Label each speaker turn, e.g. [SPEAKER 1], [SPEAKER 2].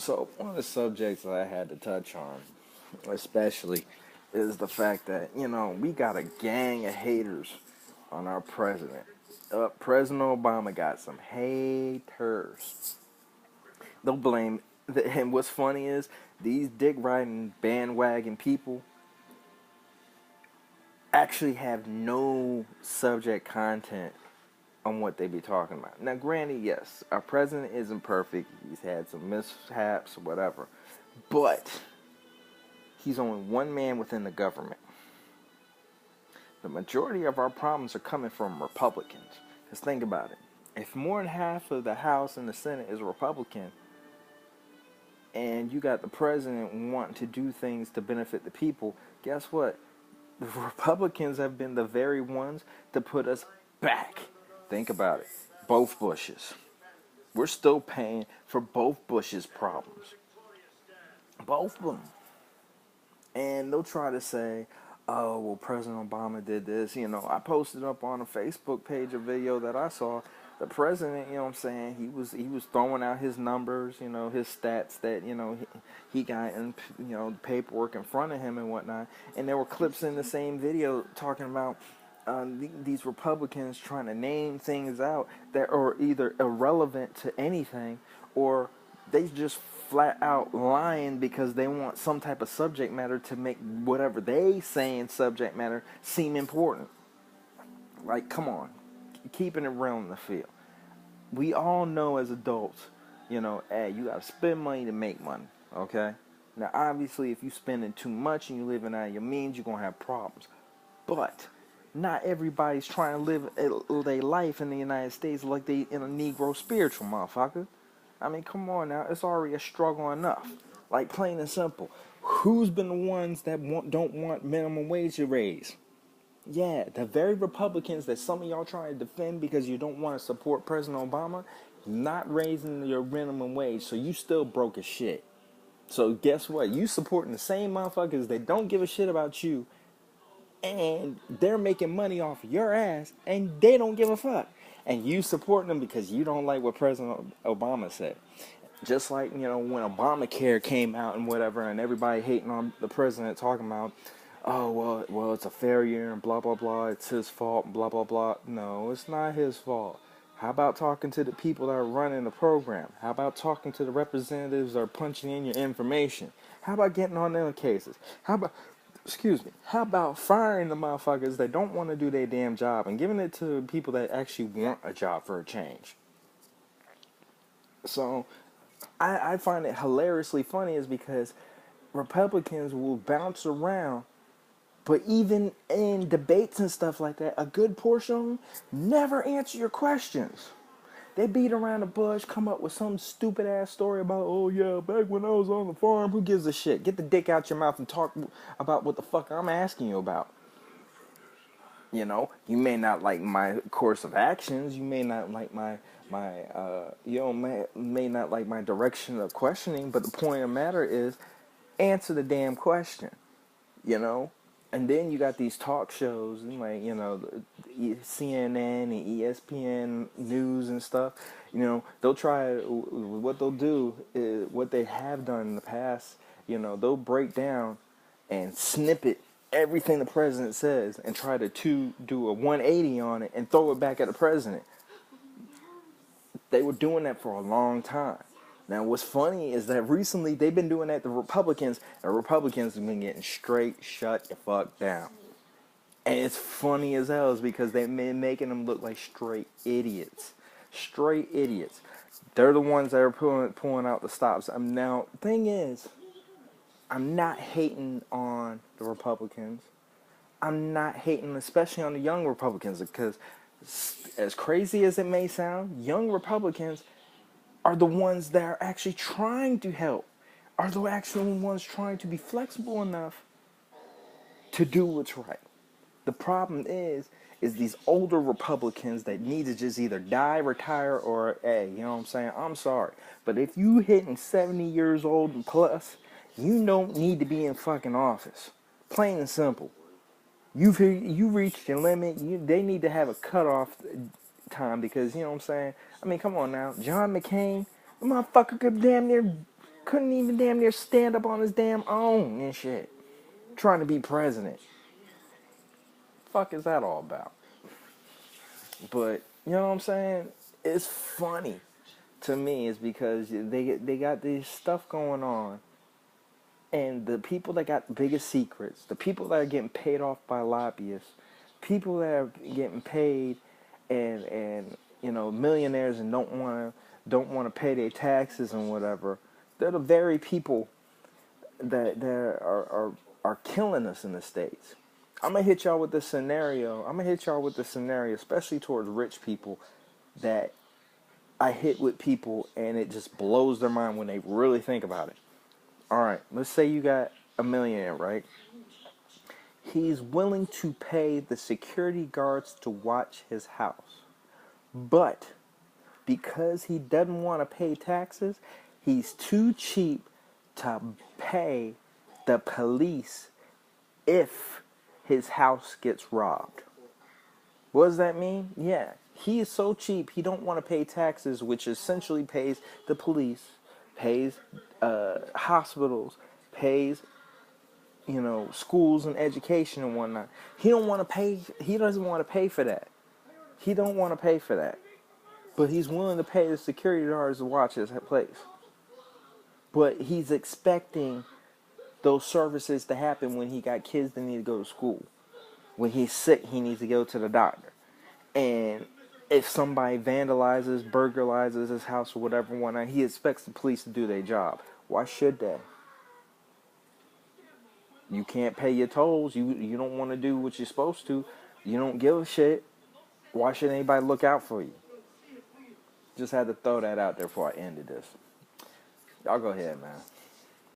[SPEAKER 1] So, one of the subjects that I had to touch on, especially, is the fact that, we got a gang of haters on our president. President Obama got some haters. They'll blame, and what's funny is, these dick riding bandwagon people actually have no subject content on what they be talking about. Now, granted, yes, our president isn't perfect. He's had some mishaps, whatever. But he's only one man within the government. The majority of our problems are coming from Republicans. Because think about it. If more than half of the House and the Senate is Republican, and you got the president wanting to do things to benefit the people, guess what? The Republicans have been the very ones to put us back. Think about it. Both Bushes. We're still paying for both Bush's problems. Both of them. And they'll try to say, oh, well, President Obama did this. I posted up on a Facebook page a video that I saw. The president, he was throwing out his numbers, his stats that, he got in, the paperwork in front of him and whatnot. And there were clips in the same video talking about these Republicans trying to name things out that are either irrelevant to anything, or they just flat out lying because they want some type of subject matter to make whatever they say in subject matter seem important. Like, come on, keeping it real in the field. We all know as adults, hey, you gotta spend money to make money, okay? Now, obviously, if you're spending too much and you're living out of your means, you're gonna have problems. But not everybody's trying to live their life in the United States like they in a Negro spiritual, motherfucker. I mean, come on now. It's already a struggle enough. Like, plain and simple. Who's been the ones that don't want minimum wage to raise? Yeah, the very Republicans that some of y'all trying to defend because you don't want to support President Obama, not raising your minimum wage, so you still broke as shit. So guess what? You supporting the same motherfuckers that don't give a shit about you, and they're making money off of your ass, and they don't give a fuck. And you supporting them because you don't like what President Obama said. Just like, when Obamacare came out and whatever, and everybody hating on the president talking about, oh, well, it's a failure and blah, blah, blah, it's his fault, blah, blah, blah. No, it's not his fault. How about talking to the people that are running the program? How about talking to the representatives that are punching in your information? How about getting on them cases? How about firing the motherfuckers that don't want to do their damn job and giving it to people that actually want a job for a change? So, I find it hilariously funny is because Republicans will bounce around, but even in debates and stuff like that, a good portion of them never answer your questions. They beat around the bush, come up with some stupid ass story about, oh yeah, back when I was on the farm, who gives a shit? Get the dick out your mouth and talk about what the fuck I'm asking you about. You may not like my course of actions, you may not like my may not like my direction of questioning, but the point of the matter is, answer the damn question, And then you got these talk shows, and CNN and ESPN News and stuff. They'll try, what they'll do is, what they have done in the past, they'll break down and snippet everything the president says and try to do a 180 on it and throw it back at the president. They were doing that for a long time. Now, what's funny is that recently they've been doing that to Republicans, and Republicans have been getting straight shut the fuck down. And it's funny as hell is because they've been making them look like straight idiots. Straight idiots. They're the ones that are pulling out the stops. Now, thing is, I'm not hating on the Republicans. I'm not hating especially on the young Republicans, because as crazy as it may sound, young Republicans are the ones that are actually trying to help, are the actual ones trying to be flexible enough to do what's right. The problem is these older Republicans that need to just either die, retire, or, hey, you know what I'm saying? I'm sorry. But if you hitting 70 years old and plus, you don't need to be in fucking office. Plain and simple. You reached your limit. They need to have a cutoff time because, you know what I'm saying? I mean, come on now. John McCain, the motherfucker couldn't even damn near stand up on his damn own and shit. Trying to be president. Fuck is that all about? But you know what I'm saying? It's funny to me is because they got this stuff going on, and the people that got the biggest secrets, the people that are getting paid off by lobbyists, people that are getting paid and you know millionaires and don't want to pay their taxes and whatever, they're the very people that are killing us in the States. I'm gonna hit y'all with this scenario. Especially towards rich people, that I hit with people and it just blows their mind when they really think about it. All right, let's say you got a millionaire, right? He's willing to pay the security guards to watch his house, but because he doesn't want to pay taxes, he's too cheap to pay the police if his house gets robbed. What does that mean? Yeah, he is so cheap he don't want to pay taxes, which essentially pays the police, pays hospitals, pays schools and education and whatnot. He don't want to pay. He doesn't want to pay for that. He don't want to pay for that, but he's willing to pay the security guards to watch his place. But he's expecting those services to happen when he got kids that need to go to school. When he's sick, he needs to go to the doctor. And if somebody vandalizes, burglarizes his house or whatever, whatnot, he expects the police to do their job. Why should they? You can't pay your tolls. You don't want to do what you're supposed to. You don't give a shit. Why should anybody look out for you? Just had to throw that out there before I ended this. Y'all go ahead, man.